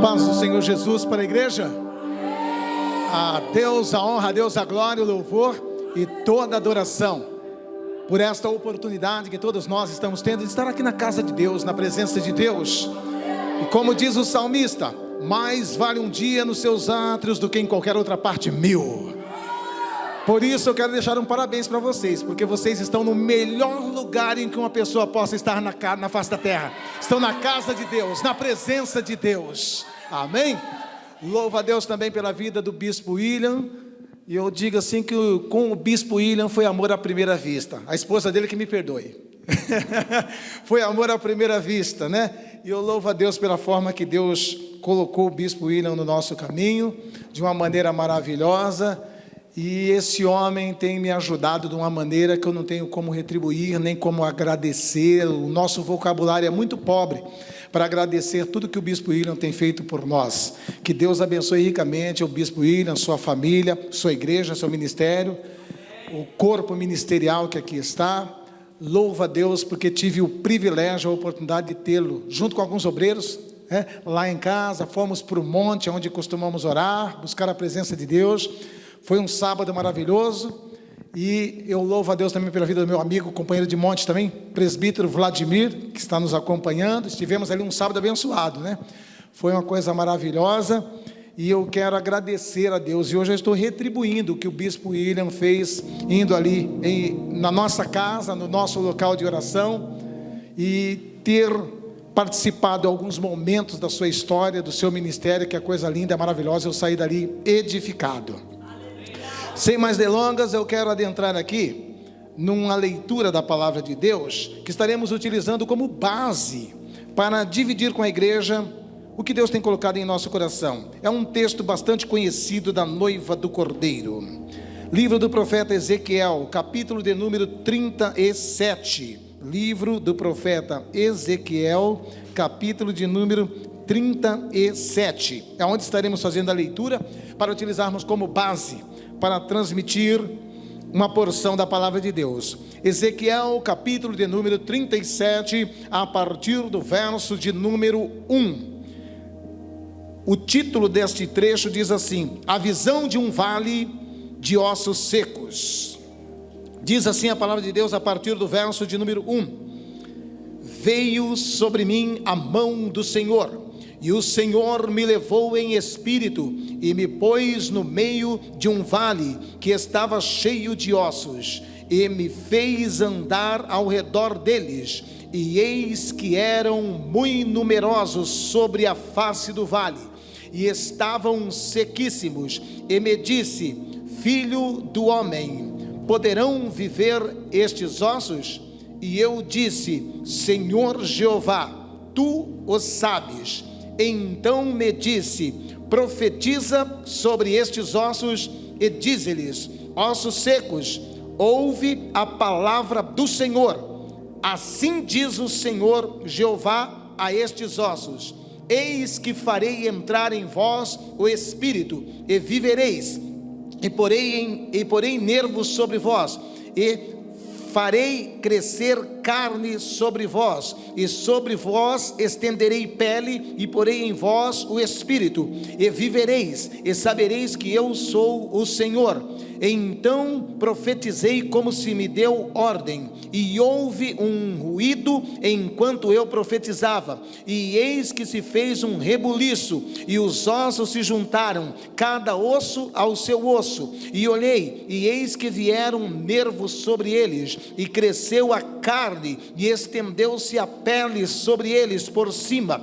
Paz do Senhor Jesus para a igreja. A Deus a honra, a Deus a glória, o louvor e toda a adoração por esta oportunidade que todos nós estamos tendo de estar aqui na casa de Deus, na presença de Deus. E como diz o salmista, mais vale um dia nos seus átrios do que em qualquer outra parte 1000. Por isso eu quero deixar um parabéns para vocês, porque vocês estão no melhor lugar em que uma pessoa possa estar na face da terra. Estão na casa de Deus, na presença de Deus. Amém? Louva a Deus também pela vida do Bispo William. E eu digo assim que com o Bispo William foi amor à primeira vista. A esposa dele que me perdoe. Foi amor à primeira vista, né? E eu louvo a Deus pela forma que Deus colocou o Bispo William no nosso caminho, de uma maneira maravilhosa. E esse homem tem me ajudado de uma maneira que eu não tenho como retribuir, nem como agradecer. O nosso vocabulário é muito pobre para agradecer tudo que o Bispo William tem feito por nós. Que Deus abençoe ricamente o Bispo William, sua família, sua igreja, seu ministério, o corpo ministerial que aqui está. Louva a Deus porque tive o privilégio, a oportunidade de tê-lo junto com alguns obreiros, lá em casa. Fomos para o monte onde costumamos orar, buscar a presença de Deus. Foi um sábado maravilhoso. E eu louvo a Deus também pela vida do meu amigo, companheiro de monte também, presbítero Vladimir, que está nos acompanhando. Estivemos ali um sábado abençoado, né? Foi uma coisa maravilhosa. E eu quero agradecer a Deus. E hoje eu estou retribuindo o que o Bispo William fez, indo ali na nossa casa, no nosso local de oração, e ter participado de alguns momentos da sua história, do seu ministério, que é coisa linda, é maravilhosa. Eu saí dali edificado. Sem mais delongas, eu quero adentrar aqui numa leitura da palavra de Deus, que estaremos utilizando como base para dividir com a igreja o que Deus tem colocado em nosso coração. É um texto bastante conhecido da noiva do Cordeiro. Livro do profeta Ezequiel, capítulo de número 37. Livro do profeta Ezequiel, capítulo de número 37. É onde estaremos fazendo a leitura para utilizarmos como base para transmitir uma porção da palavra de Deus. Ezequiel, capítulo de número 37, a partir do verso de número 1. O título deste trecho diz assim: a visão de um vale de ossos secos. Diz assim a palavra de Deus a partir do verso de número 1. Veio sobre mim a mão do Senhor, e o Senhor me levou em espírito e me pôs no meio de um vale que estava cheio de ossos, e me fez andar ao redor deles, e eis que eram muito numerosos sobre a face do vale, e estavam sequíssimos. E me disse: filho do homem, poderão viver estes ossos? E eu disse: Senhor Jeová, tu o sabes. Então me disse: profetiza sobre estes ossos e dize-lhes: ossos secos, ouve a palavra do Senhor. Assim diz o Senhor Jeová a estes ossos: eis que farei entrar em vós o espírito, e vivereis, e porei nervos sobre vós, e farei crescer carne sobre vós, e sobre vós estenderei pele, e porei em vós o espírito, e vivereis, e sabereis que eu sou o Senhor. Então profetizei como se me deu ordem, e houve um ruído enquanto eu profetizava, e eis que se fez um rebuliço, e os ossos se juntaram, cada osso ao seu osso, e olhei, e eis que vieram nervos sobre eles, e cresceu a carne, e estendeu-se a pele sobre eles por cima,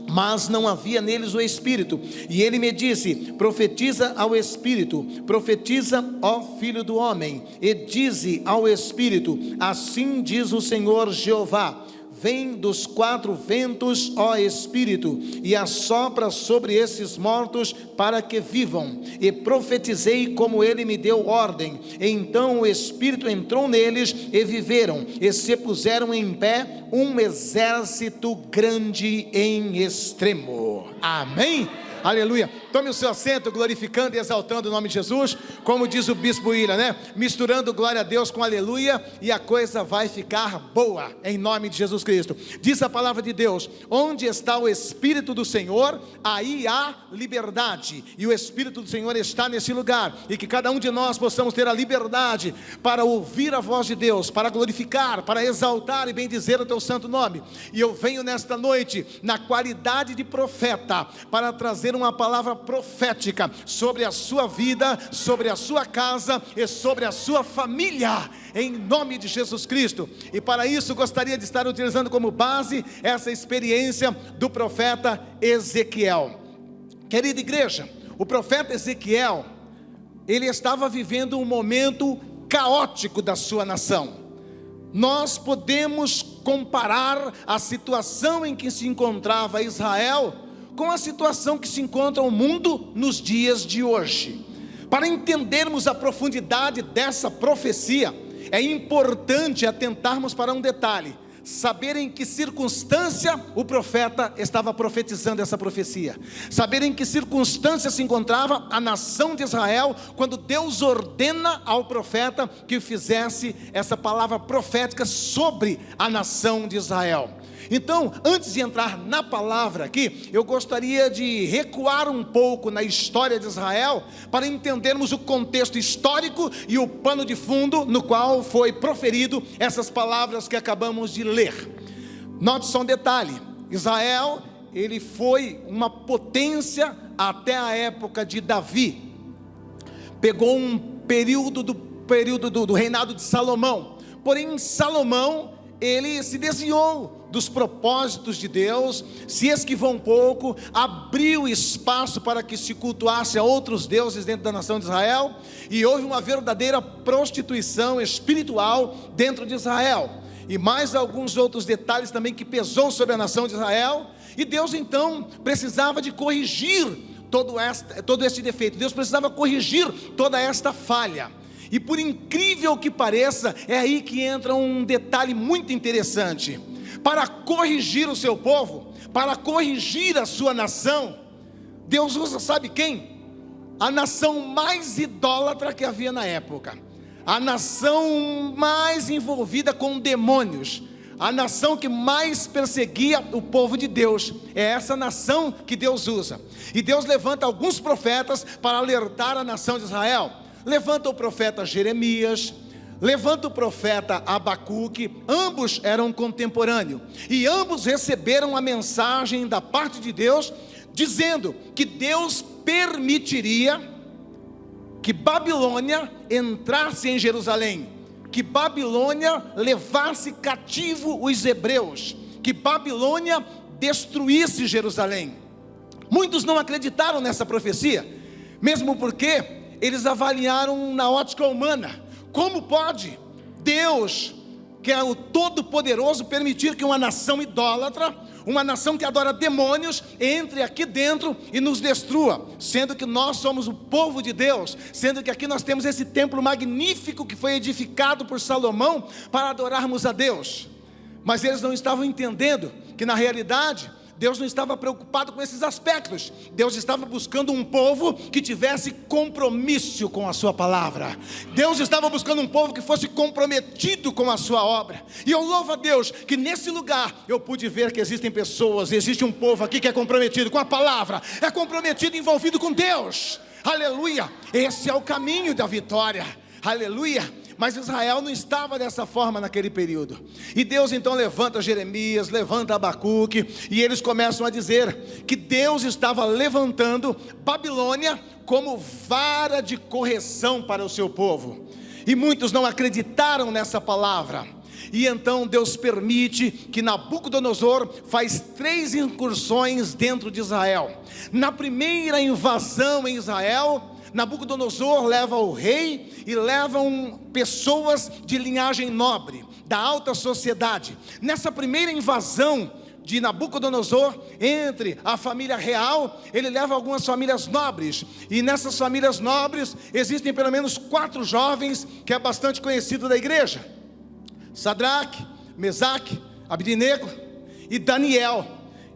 mas não havia neles o espírito. E ele me disse: profetiza ao espírito, profetiza, ó filho do homem, e dize ao espírito: assim diz o Senhor Jeová, vem dos 4 ventos, ó Espírito, e assopra sobre esses mortos para que vivam. E profetizei como ele me deu ordem. Então o Espírito entrou neles e viveram, e se puseram em pé um exército grande em extremo. Amém? Aleluia. Tome o seu assento, glorificando e exaltando o nome de Jesus, como diz o bispo William, né? Misturando glória a Deus com aleluia, e a coisa vai ficar boa, em nome de Jesus Cristo. Diz a palavra de Deus: onde está o Espírito do Senhor, aí há liberdade, e o Espírito do Senhor está nesse lugar, e que cada um de nós possamos ter a liberdade para ouvir a voz de Deus, para glorificar, para exaltar e bendizer o teu santo nome. E eu venho nesta noite, na qualidade de profeta, para trazer uma palavra profética sobre a sua vida, sobre a sua casa e sobre a sua família, em nome de Jesus Cristo. E para isso gostaria de estar utilizando como base essa experiência do profeta Ezequiel. Querida igreja, o profeta Ezequiel, ele estava vivendo um momento caótico da sua nação. Nós podemos comparar a situação em que se encontrava Israel com a situação que se encontra o mundo nos dias de hoje. Para entendermos a profundidade dessa profecia, é importante atentarmos para um detalhe: saber em que circunstância o profeta estava profetizando essa profecia, saber em que circunstância se encontrava a nação de Israel, quando Deus ordena ao profeta que fizesse essa palavra profética sobre a nação de Israel. Então, antes de entrar na palavra aqui, eu gostaria de recuar um pouco na história de Israel, para entendermos o contexto histórico e o pano de fundo no qual foi proferido essas palavras que acabamos de ler. Note só um detalhe: Israel, ele foi uma potência até a época de Davi. Pegou um período do reinado de Salomão. Porém, Salomão, ele se desviou dos propósitos de Deus, se esquivou um pouco, abriu espaço para que se cultuasse a outros deuses dentro da nação de Israel, e houve uma verdadeira prostituição espiritual dentro de Israel, e mais alguns outros detalhes também que pesou sobre a nação de Israel. E Deus então precisava de corrigir todo este defeito, Deus precisava corrigir toda esta falha. E por incrível que pareça, é aí que entra um detalhe muito interessante. Para corrigir o seu povo, para corrigir a sua nação, Deus usa, sabe quem? A nação mais idólatra que havia na época, a nação mais envolvida com demônios, a nação que mais perseguia o povo de Deus. É essa nação que Deus usa. E Deus levanta alguns profetas para alertar a nação de Israel. Levanta o profeta Jeremias, levanta o profeta Abacuque. Ambos eram contemporâneos, e ambos receberam a mensagem da parte de Deus, dizendo que Deus permitiria que Babilônia entrasse em Jerusalém, que Babilônia levasse cativo os hebreus, que Babilônia destruísse Jerusalém. Muitos não acreditaram nessa profecia, mesmo porque eles avaliaram na ótica humana. Como pode Deus, que é o Todo-Poderoso, permitir que uma nação idólatra, uma nação que adora demônios, entre aqui dentro e nos destrua, sendo que nós somos o povo de Deus, sendo que aqui nós temos esse templo magnífico que foi edificado por Salomão para adorarmos a Deus? Mas eles não estavam entendendo que na realidade Deus não estava preocupado com esses aspectos. Deus estava buscando um povo que tivesse compromisso com a sua palavra. Deus estava buscando um povo que fosse comprometido com a sua obra. E eu louvo a Deus que nesse lugar eu pude ver que existem pessoas, existe um povo aqui que é comprometido com a palavra, é comprometido, envolvido com Deus. Aleluia! Esse é o caminho da vitória. Aleluia! Mas Israel não estava dessa forma naquele período. E Deus então levanta Jeremias, levanta Abacuque, e eles começam a dizer que Deus estava levantando Babilônia como vara de correção para o seu povo. E muitos não acreditaram nessa palavra. E então Deus permite que Nabucodonosor faz 3 incursões dentro de Israel. Na primeira invasão em Israel, Nabucodonosor leva o rei e levam pessoas de linhagem nobre, da alta sociedade. Nessa primeira invasão de Nabucodonosor, entre a família real, ele leva algumas famílias nobres. E nessas famílias nobres, existem pelo menos 4 jovens, que é bastante conhecido da igreja: Sadraque, Mesaque, Abednego e Daniel.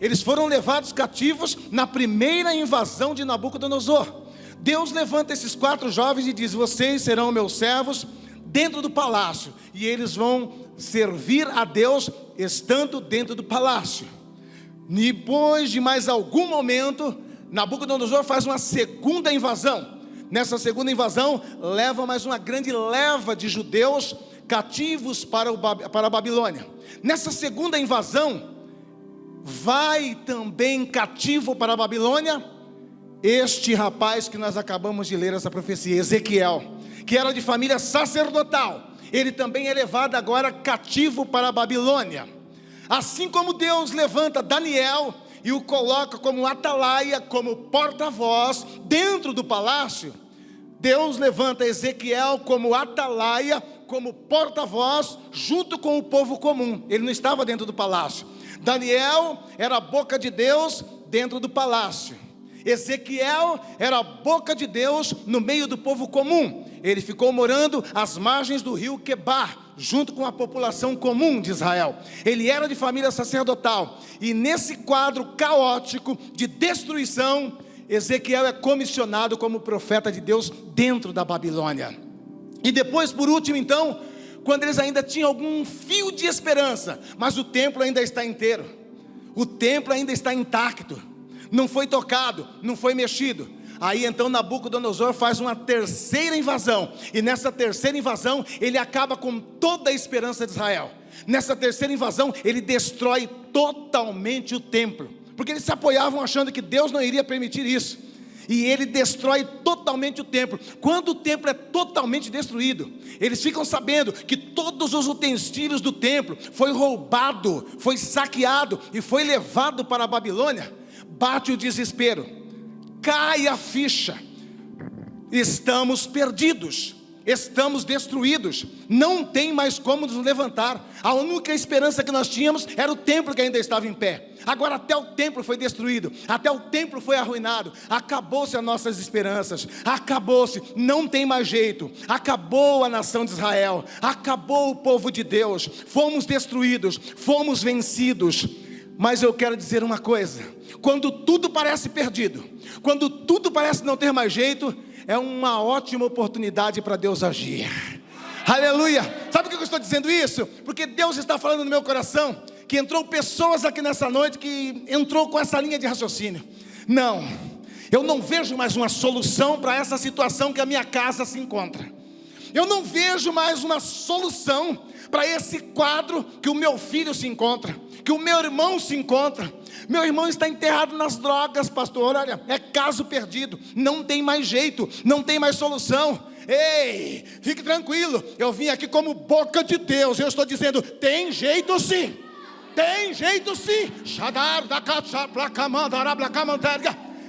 Eles foram levados cativos na primeira invasão de Nabucodonosor. Deus levanta esses 4 jovens e diz: vocês serão meus servos dentro do palácio, e eles vão servir a Deus estando dentro do palácio. Depois de mais algum momento, Nabucodonosor faz uma segunda invasão. Nessa segunda invasão, leva mais uma grande leva de judeus cativos para a Babilônia. Nessa segunda invasão, vai também cativo para a Babilônia este rapaz que nós acabamos de ler essa profecia, Ezequiel, que era de família sacerdotal. Ele também é levado agora cativo para a Babilônia. Assim como Deus levanta Daniel e o coloca como atalaia, como porta-voz dentro do palácio, Deus levanta Ezequiel como atalaia, como porta-voz junto com o povo comum. Ele não estava dentro do palácio. Daniel era a boca de Deus dentro do palácio. Ezequiel era a boca de Deus no meio do povo comum. Ele ficou morando às margens do rio Quebar, junto com a população comum de Israel. Ele era de família sacerdotal. E nesse quadro caótico de destruição, Ezequiel é comissionado como profeta de Deus dentro da Babilônia. E depois, por último, então, quando eles ainda tinham algum fio de esperança, mas o templo ainda está inteiro, o templo ainda está intacto, não foi tocado, não foi mexido. Aí então Nabucodonosor faz uma terceira invasão, e nessa terceira invasão ele acaba com toda a esperança de Israel. Nessa terceira invasão ele destrói totalmente o templo, porque eles se apoiavam achando que Deus não iria permitir isso. E ele destrói totalmente o templo. Quando o templo é totalmente destruído, eles ficam sabendo que todos os utensílios do templo foi roubado, foi saqueado e foi levado para a Babilônia. Bate o desespero, cai a ficha, estamos perdidos, estamos destruídos, não tem mais como nos levantar. A única esperança que nós tínhamos era o templo que ainda estava em pé. Agora até o templo foi destruído, até o templo foi arruinado, acabou-se as nossas esperanças, acabou-se, não tem mais jeito, acabou a nação de Israel, acabou o povo de Deus, fomos destruídos, fomos vencidos. Mas eu quero dizer uma coisa: quando tudo parece perdido, quando tudo parece não ter mais jeito, é uma ótima oportunidade para Deus agir. Aleluia! Sabe por que eu estou dizendo isso? Porque Deus está falando no meu coração, que entrou pessoas aqui nessa noite, que entrou com essa linha de raciocínio. Não, eu não vejo mais uma solução para essa situação que a minha casa se encontra. Eu não vejo mais uma solução para esse quadro que o meu filho se encontra, que o meu irmão se encontra. Meu irmão está enterrado nas drogas, pastor. Olha, é caso perdido, não tem mais jeito, não tem mais solução. Ei, fique tranquilo, eu vim aqui como boca de Deus, eu estou dizendo: tem jeito sim, tem jeito sim.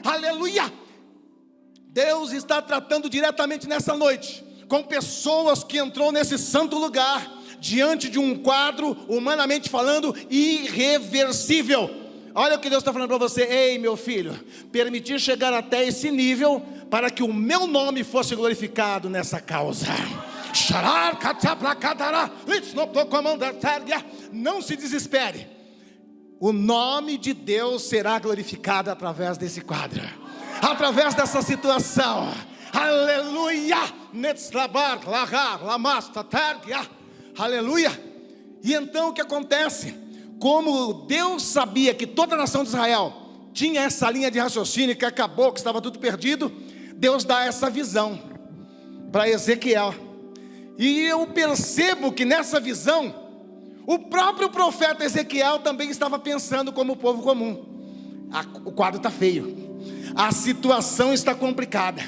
Aleluia! Deus está tratando diretamente nessa noite com pessoas que entrou nesse santo lugar, diante de um quadro, humanamente falando, irreversível. Olha o que Deus está falando para você: ei, meu filho, permitir chegar até esse nível para que o meu nome fosse glorificado nessa causa. Não se desespere, o nome de Deus será glorificado através desse quadro, através dessa situação. Aleluia! Aleluia! E então o que acontece? Como Deus sabia que toda a nação de Israel tinha essa linha de raciocínio, que acabou, que estava tudo perdido, Deus dá essa visão para Ezequiel. E eu percebo que nessa visão, o próprio profeta Ezequiel também estava pensando como o povo comum. O quadro está feio, a situação está complicada.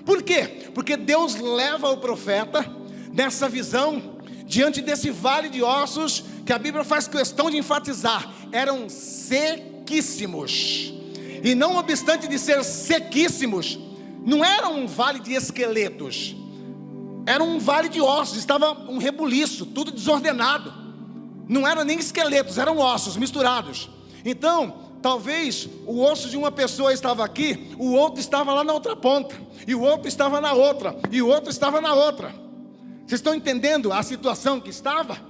Por quê? Porque Deus leva o profeta nessa visão diante desse vale de ossos, que a Bíblia faz questão de enfatizar, eram sequíssimos. E não obstante de ser sequíssimos, não era um vale de esqueletos, era um vale de ossos, estava um rebuliço, tudo desordenado. Não eram nem esqueletos, eram ossos misturados. Então, talvez o osso de uma pessoa estava aqui, o outro estava lá na outra ponta, e o outro estava na outra, e o outro estava na outra. Vocês estão entendendo a situação que estava?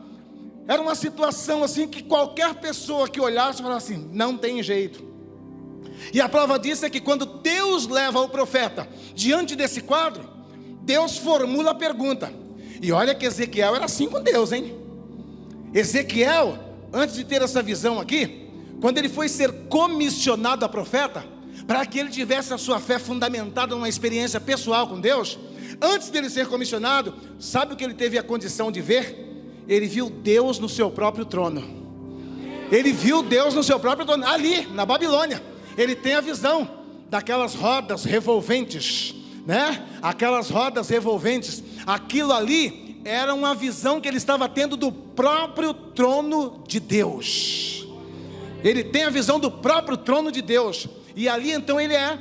Era uma situação assim que qualquer pessoa que olhasse falava assim, não tem jeito. E a prova disso é que quando Deus leva o profeta diante desse quadro, Deus formula a pergunta. E olha que Ezequiel era assim com Deus, hein? Ezequiel, antes de ter essa visão aqui, quando ele foi ser comissionado a profeta, para que ele tivesse a sua fé fundamentada numa experiência pessoal com Deus, antes dele ser comissionado, sabe o que ele teve a condição de ver? Ele viu Deus no seu próprio trono. Ele viu Deus no seu próprio trono, ali, na Babilônia. Ele tem a visão daquelas rodas revolventes, né? Aquelas rodas revolventes. Aquilo ali era uma visão que ele estava tendo do próprio trono de Deus. Ele tem a visão do próprio trono de Deus. E ali então ele é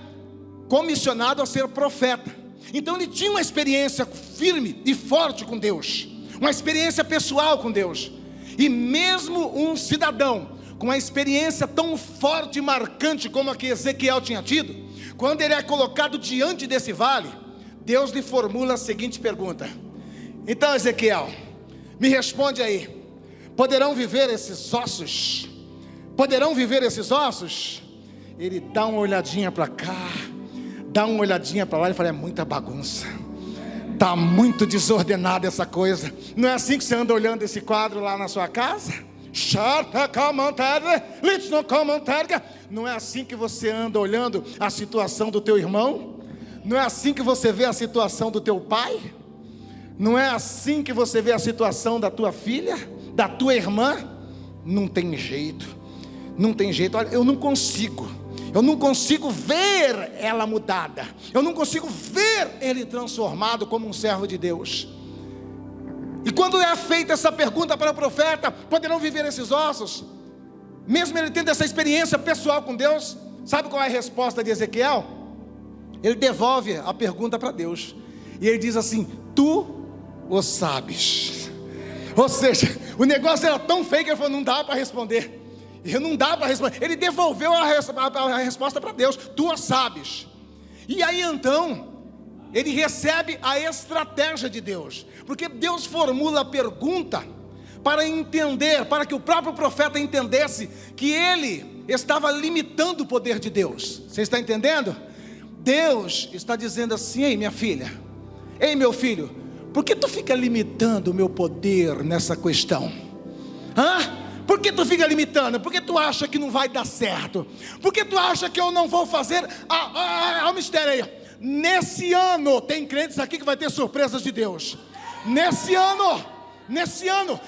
comissionado a ser profeta. Então ele tinha uma experiência firme e forte com Deus, uma experiência pessoal com Deus. E mesmo um cidadão com uma experiência tão forte e marcante como a que Ezequiel tinha tido, quando ele é colocado diante desse vale, Deus lhe formula a seguinte pergunta: então, Ezequiel, me responde aí, poderão viver esses ossos? Poderão viver esses ossos? Ele dá uma olhadinha para cá, dá uma olhadinha para lá e fala, é muita bagunça, está muito desordenada essa coisa. Não é assim que você anda olhando esse quadro lá na sua casa? Não é assim que você anda olhando a situação do teu irmão? Não é assim que você vê a situação do teu pai? Não é assim que você vê a situação da tua filha, da tua irmã? Não tem jeito, não tem jeito. Olha, eu não consigo ver ela mudada, eu não consigo ver ele transformado como um servo de Deus. E quando é feita essa pergunta para o profeta, poderão viver esses ossos? Mesmo ele tendo essa experiência pessoal com Deus, sabe qual é a resposta de Ezequiel? Ele devolve a pergunta para Deus, e ele diz assim, tu o sabes. Ou seja, o negócio era tão feio que ele falou, não dá para responder. Não dá para responder. Ele devolveu a resposta para Deus, tu o sabes. E aí então ele recebe a estratégia de Deus, porque Deus formula a pergunta para entender, para que o próprio profeta entendesse que ele estava limitando o poder de Deus. Você está entendendo? Deus está dizendo assim, ei minha filha, ei meu filho, por que tu fica limitando o meu poder nessa questão? Por que tu fica limitando? Por que tu acha que não vai dar certo? Por que tu acha que eu não vou fazer? O mistério aí. Nesse ano, tem crentes aqui que vai ter surpresas de Deus. Nesse ano,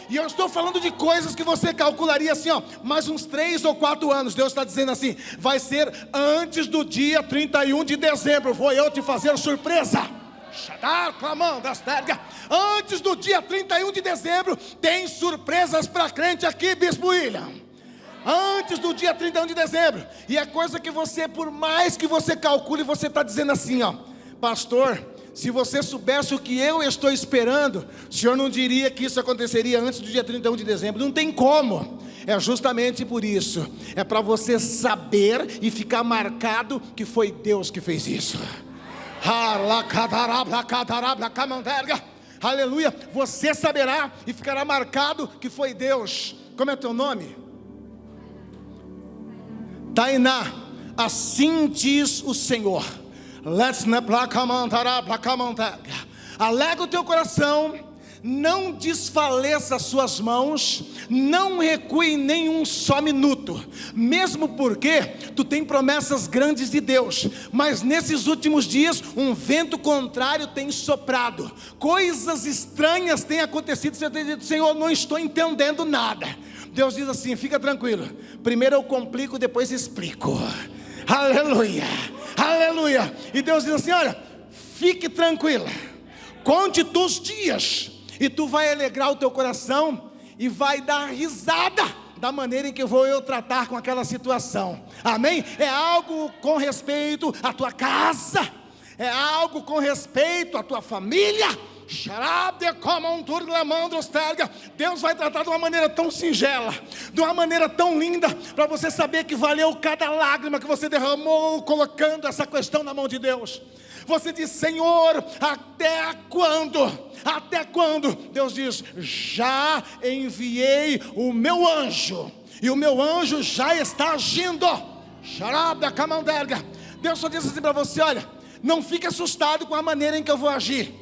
e eu estou falando de coisas que você calcularia assim, mais uns 3 ou 4 anos. Deus está dizendo assim, vai ser antes do dia 31 de dezembro, vou eu te fazer surpresa. Antes do dia 31 de dezembro, tem surpresas para crente aqui, Bispo William. Antes do dia 31 de dezembro. E é coisa que você, por mais que você calcule, você está dizendo assim, pastor, se você soubesse o que eu estou esperando, o senhor não diria que isso aconteceria antes do dia 31 de dezembro. Não tem como. É justamente por isso. É para você saber e ficar marcado que foi Deus que fez isso. Aleluia. Você saberá e ficará marcado que foi Deus. Como é teu nome? Tainá. Assim diz o Senhor. Alega o teu coração, não desfaleça as suas mãos, não recue em nenhum só minuto, mesmo porque tu tem promessas grandes de Deus, mas nesses últimos dias um vento contrário tem soprado, coisas estranhas têm acontecido. Você tem dito, Senhor, não estou entendendo nada. Deus diz assim, fica tranquilo, primeiro eu complico, depois explico. Aleluia, aleluia. E Deus diz assim, olha, fique tranquila, conte tus dias, e tu vai alegrar o teu coração, e vai dar risada da maneira em que vou eu tratar com aquela situação. Amém? É algo com respeito à tua casa, é algo com respeito à tua família. Deus vai tratar de uma maneira tão singela, de uma maneira tão linda, para você saber que valeu cada lágrima que você derramou colocando essa questão na mão de Deus. Você diz: Senhor, até quando? Até quando? Deus diz: já enviei o meu anjo, e o meu anjo já está agindo. Deus só diz assim para você: olha, não fique assustado com a maneira em que eu vou agir.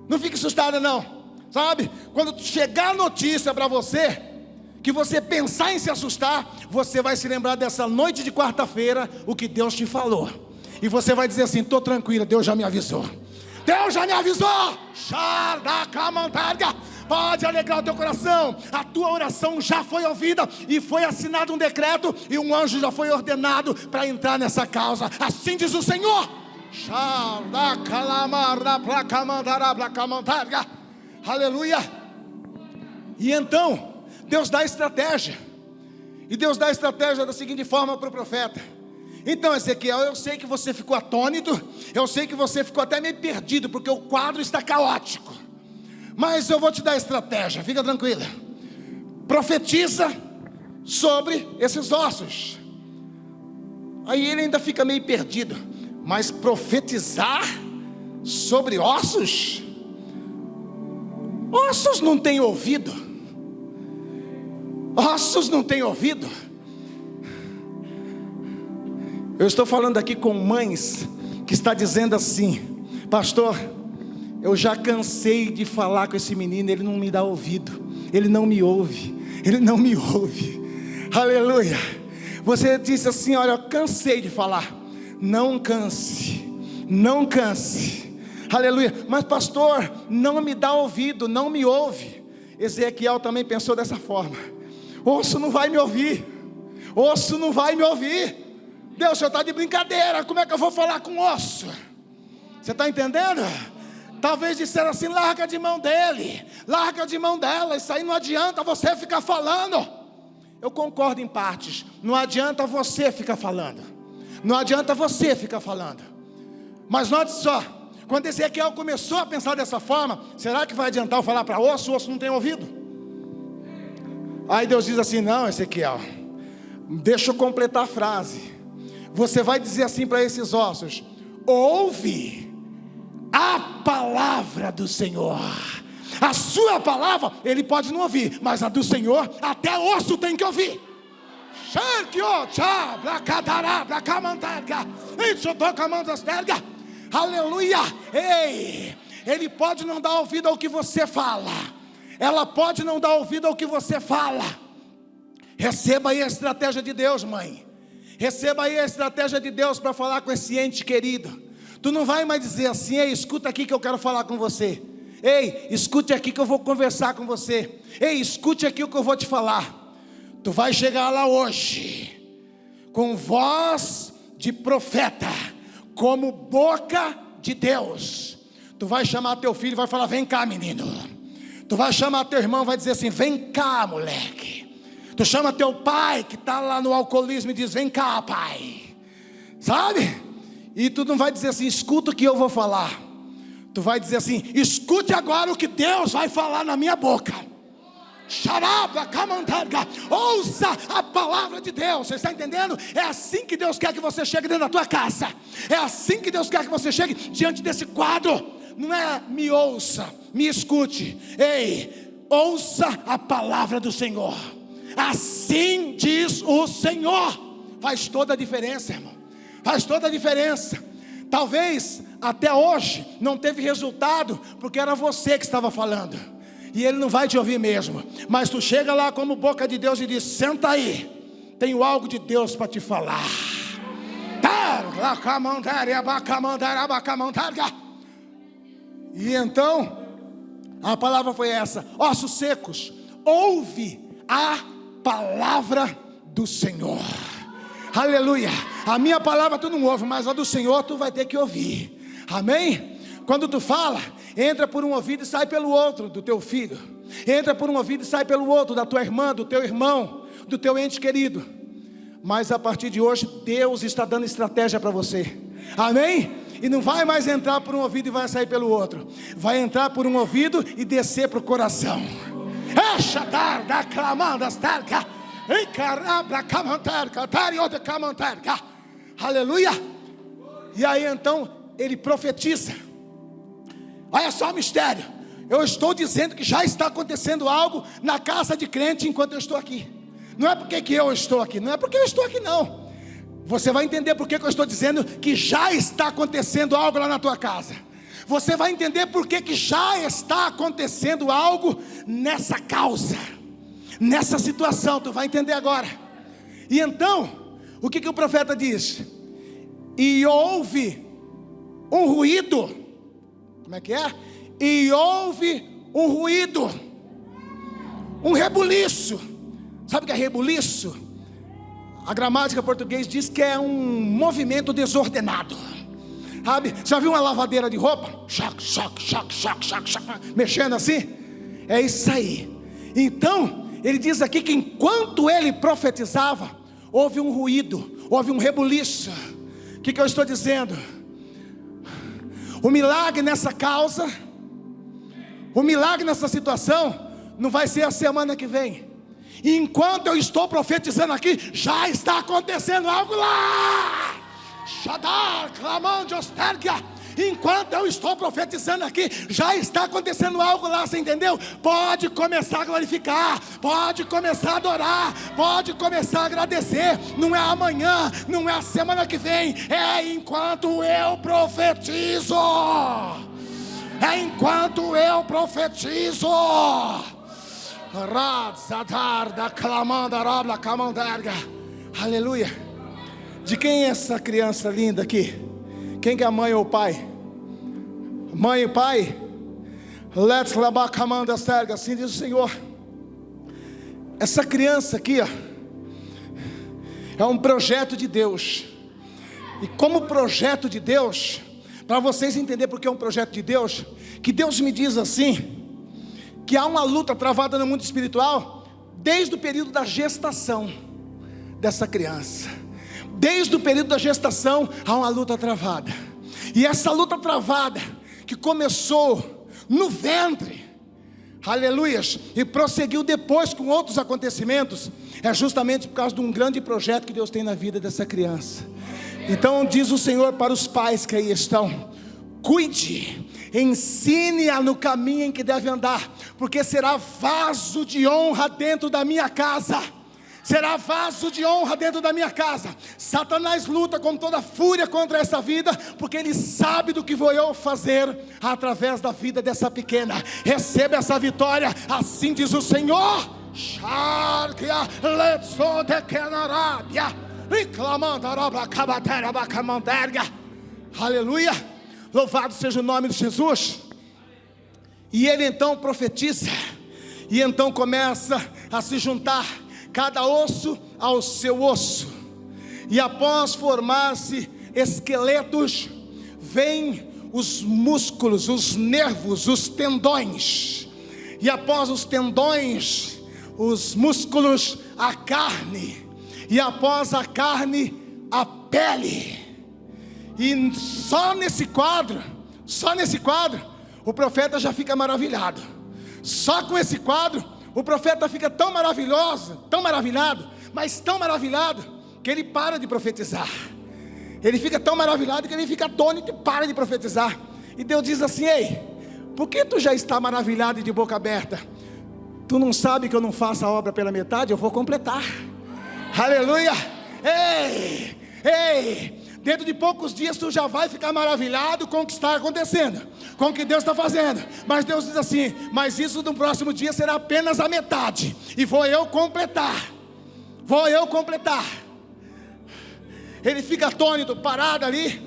Não fique assustado não. Sabe, quando chegar a notícia para você, que você pensar em se assustar, você vai se lembrar dessa noite de quarta-feira, o que Deus te falou. E você vai dizer assim: estou tranquila, Deus já me avisou. Deus já me avisou. Pode alegrar o teu coração. A tua oração já foi ouvida, e foi assinado um decreto, e um anjo já foi ordenado para entrar nessa causa. Assim diz o Senhor. Aleluia. E então Deus dá estratégia. E Deus dá estratégia da seguinte forma para o profeta: então, Ezequiel, eu sei que você ficou atônito, eu sei que você ficou até meio perdido, porque o quadro está caótico, mas eu vou te dar estratégia, fica tranquila. Profetiza sobre esses ossos. Aí ele ainda fica meio perdido: mas profetizar sobre ossos? Ossos não têm ouvido. Ossos não têm ouvido. Eu estou falando aqui com mães que está dizendo assim: pastor, eu já cansei de falar com esse menino, ele não me dá ouvido, ele não me ouve, ele não me ouve. Aleluia. Você disse assim: olha, eu cansei de falar. Não canse, não canse. Aleluia. Mas pastor, não me dá ouvido, não me ouve. Ezequiel também pensou dessa forma: osso não vai me ouvir, osso não vai me ouvir. Deus, o senhor está de brincadeira, como é que eu vou falar com osso? Você está entendendo? Talvez disseram assim: larga de mão dele, larga de mão dela, isso aí não adianta você ficar falando. Eu concordo em partes. Não adianta você ficar falando, não adianta você ficar falando. Mas note só, quando Ezequiel começou a pensar dessa forma: será que vai adiantar eu falar para osso? O osso não tem ouvido. Aí Deus diz assim: não, Ezequiel, deixa eu completar a frase. Você vai dizer assim para esses ossos: ouve a palavra do Senhor. A sua palavra ele pode não ouvir, mas a do Senhor até osso tem que ouvir. Aleluia. Ei, ele pode não dar ouvido ao que você fala, ela pode não dar ouvido ao que você fala. Receba aí a estratégia de Deus, mãe. Receba aí a estratégia de Deus para falar com esse ente querido. Tu não vai mais dizer assim: ei, escuta aqui que eu quero falar com você. Ei, escute aqui que eu vou conversar com você. Ei, escute aqui o que eu vou te falar. Tu vai chegar lá hoje com voz de profeta, como boca de Deus. Tu vai chamar teu filho e vai falar: vem cá, menino. Tu vai chamar teu irmão e vai dizer assim: vem cá, moleque. Tu chama teu pai que está lá no alcoolismo e diz: vem cá, pai. Sabe? E tu não vai dizer assim: escuta o que eu vou falar. Tu vai dizer assim: escute agora o que Deus vai falar na minha boca. Ouça a palavra de Deus. Você está entendendo? É assim que Deus quer que você chegue dentro da tua casa. É assim que Deus quer que você chegue diante desse quadro. Não é me ouça, me escute. Ei, ouça a palavra do Senhor. Assim diz o Senhor. Faz toda a diferença, irmão. Faz toda a diferença. Talvez até hoje não teve resultado, porque era você que estava falando, e ele não vai te ouvir mesmo. Mas tu chega lá como boca de Deus e diz: senta aí, tenho algo de Deus para te falar. E então a palavra foi essa: ossos secos, ouve a palavra do Senhor. Aleluia. A minha palavra tu não ouve, mas a do Senhor tu vai ter que ouvir. Amém? Quando tu fala, entra por um ouvido e sai pelo outro do teu filho. Entra por um ouvido e sai pelo outro da tua irmã, do teu irmão, do teu ente querido. Mas a partir de hoje Deus está dando estratégia para você. Amém? E não vai mais entrar por um ouvido e vai sair pelo outro. Vai entrar por um ouvido e descer para o coração. Aleluia. E aí então ele profetiza. Olha só o mistério. Eu estou dizendo que já está acontecendo algo na casa de crente enquanto eu estou aqui. Não é porque que eu estou aqui, não é porque eu estou aqui não. Você vai entender porque que eu estou dizendo que já está acontecendo algo lá na tua casa. Você vai entender porque que já está acontecendo algo nessa causa, nessa situação. Tu vai entender agora. E então, o que o profeta diz? E houve um ruído. Como é que é? E houve um ruído, um rebuliço. Sabe o que é rebuliço? A gramática portuguesa diz que é um movimento desordenado. Sabe? Já viu uma lavadeira de roupa? Choc, choc, choc, choc, choc, choc, mexendo assim? É isso aí. Então, ele diz aqui que enquanto ele profetizava, houve um ruído, houve um rebuliço. O que eu estou dizendo? O milagre nessa causa, o milagre nessa situação, não vai ser a semana que vem. E enquanto eu estou profetizando aqui, já está acontecendo algo lá. Shadar, clamando, ostergia. Enquanto eu estou profetizando aqui, já está acontecendo algo lá, você entendeu? Pode começar a glorificar, pode começar a adorar, pode começar a agradecer. Não é amanhã, não é a semana que vem, é enquanto eu profetizo. É enquanto eu profetizo. Aleluia. De quem é essa criança linda aqui? Quem que é a mãe ou o pai? Mãe e pai? Let's labacamanda serga, assim diz o Senhor. Essa criança aqui, ó, é um projeto de Deus. E como projeto de Deus, para vocês entenderem porque é um projeto de Deus, que Deus me diz assim, que há uma luta travada no mundo espiritual, desde o período da gestação dessa criança. Desde o período da gestação, há uma luta travada. E essa luta travada, que começou no ventre, aleluias, e prosseguiu depois com outros acontecimentos, é justamente por causa de um grande projeto que Deus tem na vida dessa criança. Então diz o Senhor para os pais que aí estão: cuide, ensine-a no caminho em que deve andar, porque será vaso de honra dentro da minha casa. Será vaso de honra dentro da minha casa. Satanás luta com toda fúria contra essa vida, porque ele sabe do que vou eu fazer através da vida dessa pequena. Receba essa vitória, assim diz o Senhor. Aleluia. Louvado seja o nome de Jesus. E ele então profetiza, e então começa a se juntar cada osso ao seu osso. E após formar-se esqueletos, vêm os músculos, os nervos, os tendões. E após os tendões, os músculos, a carne. E após a carne, a pele. E só nesse quadro, o profeta já fica maravilhado. Só com esse quadro, o profeta fica tão maravilhoso, tão maravilhado, mas tão maravilhado, que ele para de profetizar. Ele fica tão maravilhado que ele fica atônito e para de profetizar. E Deus diz assim: ei, por que tu já está maravilhado e de boca aberta? Tu não sabe que eu não faço a obra pela metade? Eu vou completar. Aleluia. Ei, dentro de poucos dias tu já vai ficar maravilhado com o que está acontecendo, com o que Deus está fazendo. Mas Deus diz assim: mas isso no próximo dia será apenas a metade, e vou eu completar. Ele fica atônito, parado ali,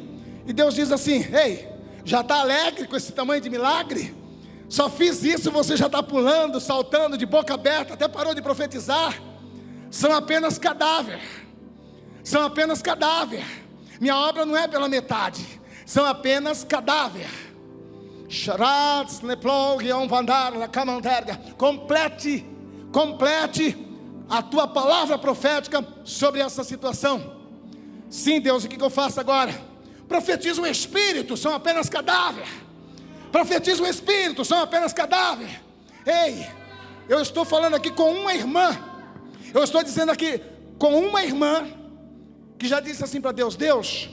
e Deus diz assim: ei, já está alegre com esse tamanho de milagre? Só fiz isso, você já está pulando, saltando de boca aberta, até parou de profetizar. São apenas cadáver. Minha obra não é pela metade, são apenas cadáver. Complete a tua palavra profética sobre essa situação. Sim, Deus, o que eu faço agora? Profetiza o Espírito, são apenas cadáver. Profetiza o Espírito, são apenas cadáver. Ei, eu estou falando aqui com uma irmã. Eu estou dizendo aqui com uma irmã que já disse assim para Deus: Deus,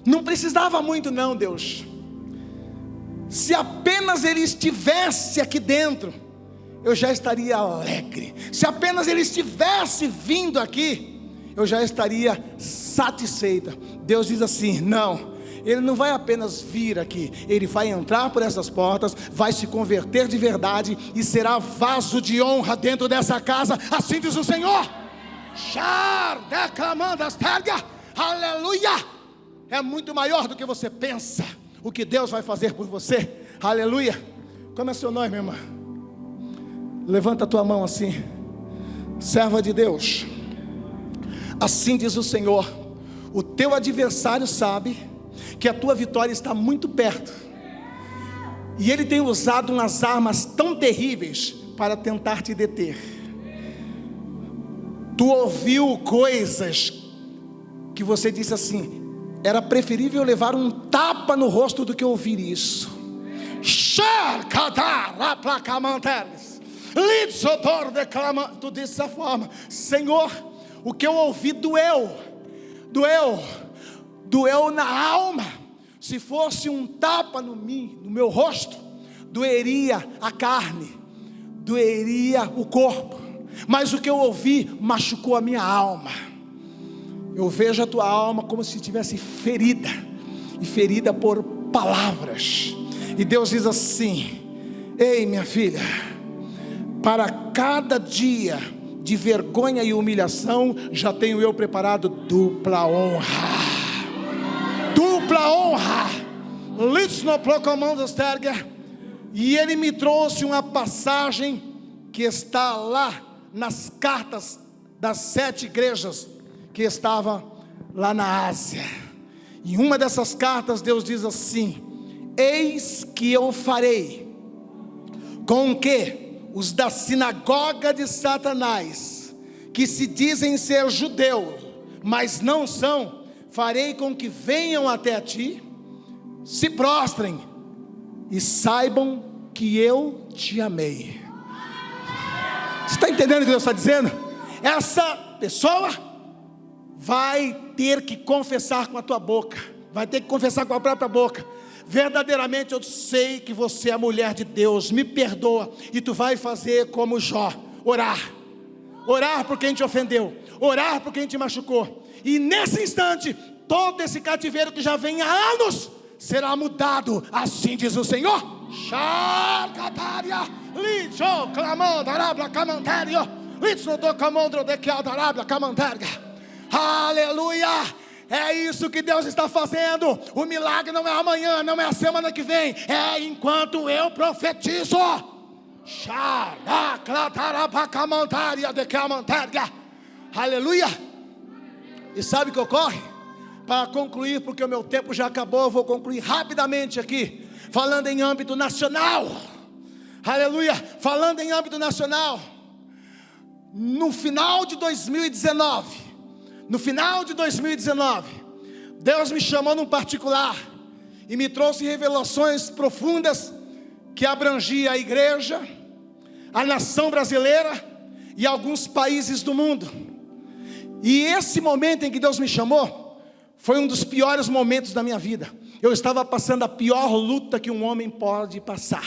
Não precisava muito não, Deus. Se apenas ele estivesse aqui dentro, eu já estaria alegre. Se apenas ele estivesse vindo aqui, eu já estaria satisfeita. Deus diz assim: não, ele não vai apenas vir aqui, ele vai entrar por essas portas, vai se converter de verdade e será vaso de honra dentro dessa casa. Assim diz o Senhor. Aleluia. É muito maior do que você pensa o que Deus vai fazer por você. Aleluia. Como é seu nome, minha irmã? Levanta a tua mão assim. Serva de Deus, assim diz o Senhor: o teu adversário sabe que a tua vitória está muito perto, e ele tem usado umas armas tão terríveis para tentar te deter. Tu ouviu coisas que você disse assim: era preferível levar um tapa no rosto do que ouvir isso. Tu disse dessa forma: Senhor, o que eu ouvi doeu na alma. Se fosse um tapa no meu rosto, doeria a carne, doeria o corpo, mas o que eu ouvi machucou a minha alma. Eu vejo a tua alma como se estivesse ferida, e ferida por palavras. E Deus diz assim: ei, minha filha, para cada dia de vergonha e humilhação, já tenho eu preparado dupla honra. Dupla honra. E ele me trouxe uma passagem que está lá nas cartas das 7 igrejas que estava lá na Ásia. Em uma dessas cartas Deus diz assim: eis que eu farei com que os da sinagoga de Satanás, que se dizem ser judeus, mas não são, farei com que venham até ti, se prostrem e saibam que eu te amei. Você está entendendo o que Deus está dizendo? Essa pessoa vai ter que confessar com a tua boca, vai ter que confessar com a própria boca: verdadeiramente eu sei que você é mulher de Deus, me perdoa. E tu vai fazer como Jó, orar por quem te ofendeu, orar por quem te machucou. E nesse instante, todo esse cativeiro que já vem há anos será mudado, assim diz o Senhor. Aleluia. É isso que Deus está fazendo. O milagre não é amanhã, não é a semana que vem, é enquanto eu profetizo. Aleluia. E sabe o que ocorre? Para concluir, porque o meu tempo já acabou, eu vou concluir rapidamente aqui, falando em âmbito nacional. Aleluia. Falando em âmbito nacional, no final de 2019, Deus me chamou num particular e me trouxe revelações profundas que abrangia a igreja, a nação brasileira e alguns países do mundo. E esse momento em que Deus me chamou foi um dos piores momentos da minha vida. Eu estava passando a pior luta que um homem pode passar.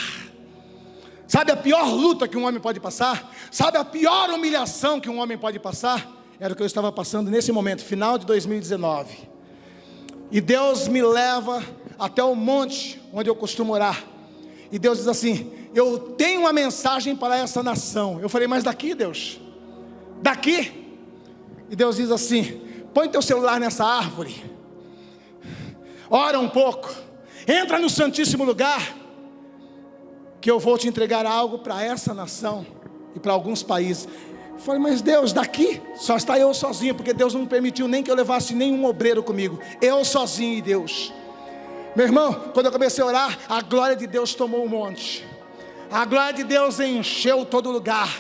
Sabe a pior luta que um homem pode passar? Sabe a pior humilhação que um homem pode passar? Era o que eu estava passando nesse momento, final de 2019. E Deus me leva até o monte onde eu costumo orar. E Deus diz assim: eu tenho uma mensagem para essa nação. Eu falei: mas daqui, Deus? Daqui? E Deus diz assim: põe teu celular nessa árvore, ora um pouco, entra no Santíssimo Lugar, que eu vou te entregar algo para essa nação e para alguns países. Eu falei: mas Deus, daqui? Só está eu sozinho, porque Deus não permitiu nem que eu levasse nenhum obreiro comigo, eu sozinho e Deus. Meu irmão, quando eu comecei a orar, a glória de Deus tomou um monte, a glória de Deus encheu todo lugar.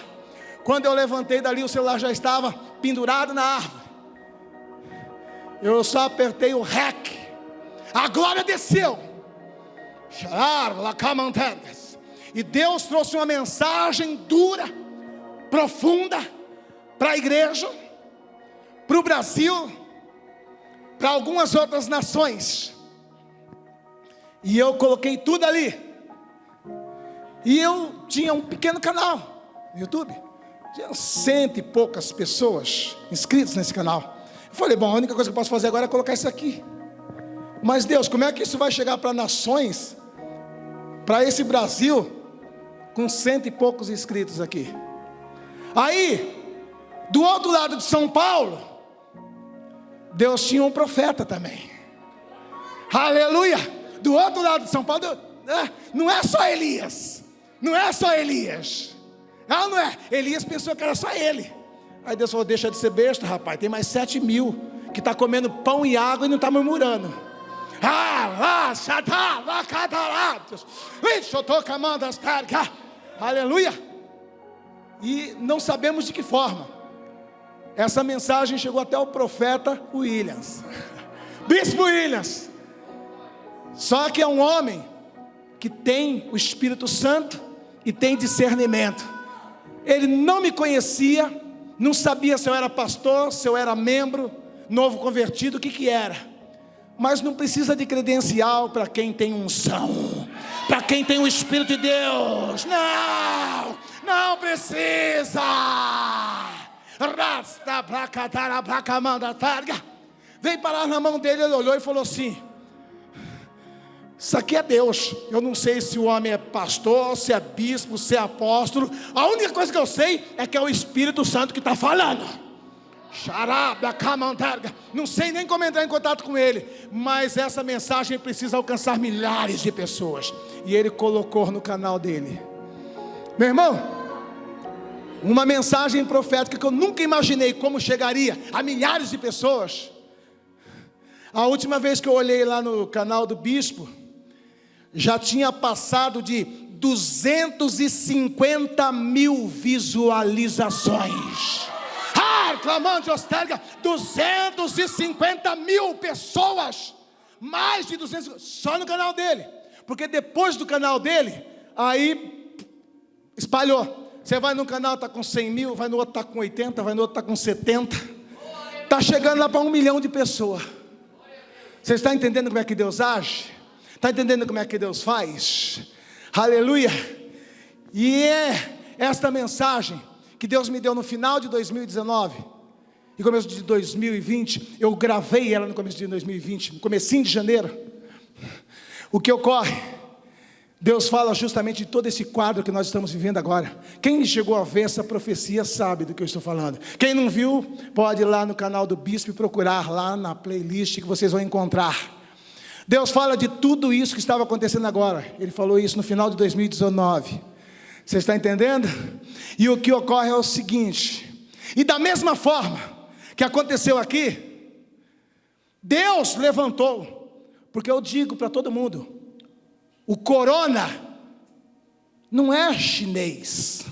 Quando eu levantei dali, o celular já estava pendurado na árvore. Eu só apertei o REC, a glória desceu, e Deus trouxe uma mensagem dura, profunda, para a igreja, para o Brasil, para algumas outras nações. E eu coloquei tudo ali. E eu tinha um pequeno canal no YouTube. Tinha 100 e poucas pessoas inscritas nesse canal. Eu falei, bom, a única coisa que eu posso fazer agora é colocar isso aqui. Mas Deus, como é que isso vai chegar para nações, para esse Brasil, com 100 e poucos inscritos aqui? Aí, do outro lado de São Paulo, Deus tinha um profeta também. Aleluia! Do outro lado de São Paulo, não é só Elias. Não é só Elias. Não é. Elias pensou que era só ele. Aí Deus falou, deixa de ser besta, rapaz. Tem mais 7.000 que está comendo pão e água e não está murmurando. Aleluia. E não sabemos de que forma essa mensagem chegou até o profeta Williams. Bispo Williams. Só que é um homem que tem o Espírito Santo e tem discernimento. Ele não me conhecia, não sabia se eu era pastor, se eu era membro, novo convertido, o que era. Mas não precisa de credencial para quem tem unção, para quem tem o Espírito de Deus. Não precisa. Veio parar na mão dele, ele olhou e falou assim, isso aqui é Deus. Eu não sei se o homem é pastor, se é bispo, se é apóstolo. A única coisa que eu sei é que é o Espírito Santo que está falando. Não sei nem como entrar em contato com ele, mas essa mensagem precisa alcançar milhares de pessoas. E ele colocou no canal dele. Meu irmão, uma mensagem profética que eu nunca imaginei como chegaria a milhares de pessoas. A última vez que eu olhei lá no canal do bispo, já tinha passado de 250 mil visualizações. Clamando de Ostéria, 250 mil pessoas, mais de 200, só no canal dele, porque depois do canal dele, aí espalhou. Você vai num canal, está com 100 mil, vai no outro, está com 80, vai no outro, está com 70, está chegando lá para 1 milhão de pessoas. Você está entendendo como é que Deus age? Está entendendo como é que Deus faz? Aleluia! E é esta mensagem que Deus me deu no final de 2019 e começo de 2020, eu gravei ela no começo de 2020, no comecinho de janeiro. O que ocorre? Deus fala justamente de todo esse quadro que nós estamos vivendo agora. Quem chegou a ver essa profecia sabe do que eu estou falando. Quem não viu, pode ir lá no canal do Bispo e procurar lá na playlist que vocês vão encontrar. Deus fala de tudo isso que estava acontecendo agora. Ele falou isso no final de 2019. Você está entendendo? E o que ocorre é o seguinte, e da mesma forma que aconteceu aqui, Deus levantou, porque eu digo para todo mundo, o corona não é chinês.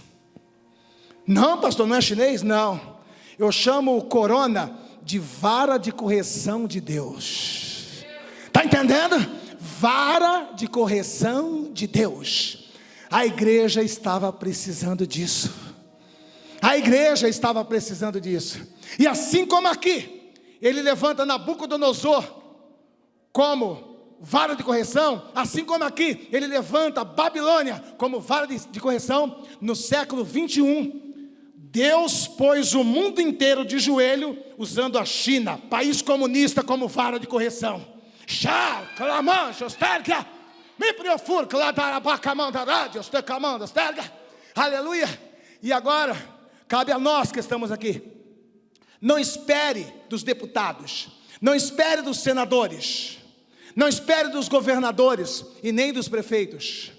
Não, pastor, não é chinês? Não. Eu chamo o corona de vara de correção de Deus. Está entendendo? Vara de correção de Deus. A igreja estava precisando disso. A igreja estava precisando disso. E assim como aqui, ele levanta Nabucodonosor como vara de correção, assim como aqui, ele levanta Babilônia como vara de correção. No século 21, Deus pôs o mundo inteiro de joelho, usando a China, país comunista, como vara de correção. Aleluia. E agora cabe a nós que estamos aqui. Não espere dos deputados, não espere dos senadores, não espere dos governadores e nem dos prefeitos.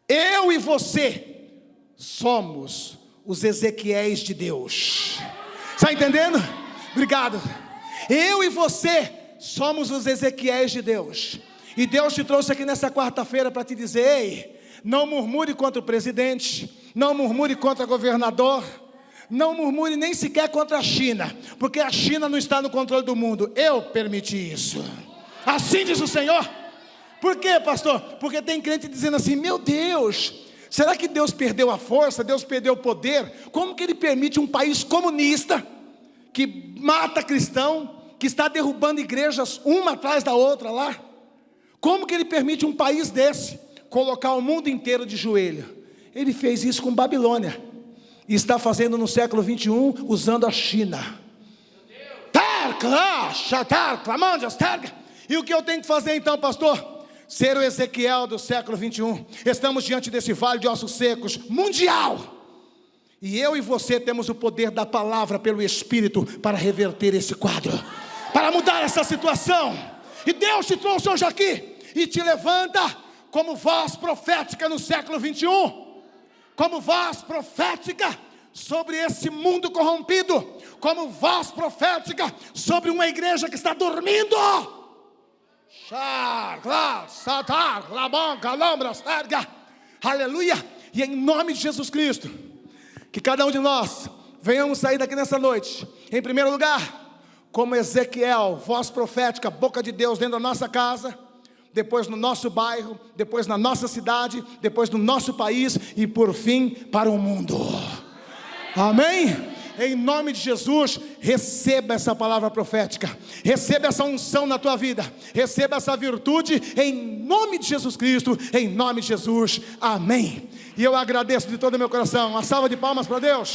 Eu e você somos os Ezequiéis de Deus. Está entendendo? Obrigado. Eu e você somos os Ezequiéis de Deus. E Deus te trouxe aqui nessa quarta-feira para te dizer: ei, não murmure contra o presidente, não murmure contra o governador, não murmure nem sequer contra a China, porque a China não está no controle do mundo. Eu permiti isso. Assim diz o Senhor. Por quê, pastor? Porque tem crente dizendo assim: meu Deus, será que Deus perdeu a força? Deus perdeu o poder? Como que Ele permite um país comunista, que mata cristão, que está derrubando igrejas uma atrás da outra lá? Como que ele permite um país desse colocar o mundo inteiro de joelho? Ele fez isso com Babilônia e está fazendo no século 21 usando a China. E o que eu tenho que fazer então, pastor? Ser o Ezequiel do século 21. Estamos diante desse vale de ossos secos mundial, e eu e você temos o poder da palavra pelo Espírito para reverter esse quadro, para mudar essa situação. E Deus te trouxe hoje aqui e te levanta como voz profética no século 21, como voz profética sobre esse mundo corrompido, como voz profética sobre uma igreja que está dormindo. Aleluia. E em nome de Jesus Cristo, que cada um de nós venhamos sair daqui nessa noite, em primeiro lugar, como Ezequiel, voz profética, boca de Deus dentro da nossa casa, depois no nosso bairro, depois na nossa cidade, depois no nosso país e por fim para o mundo. Amém? Em nome de Jesus, receba essa palavra profética, receba essa unção na tua vida, receba essa virtude em nome de Jesus Cristo, em nome de Jesus, amém. E eu agradeço de todo o meu coração. Uma salva de palmas para Deus.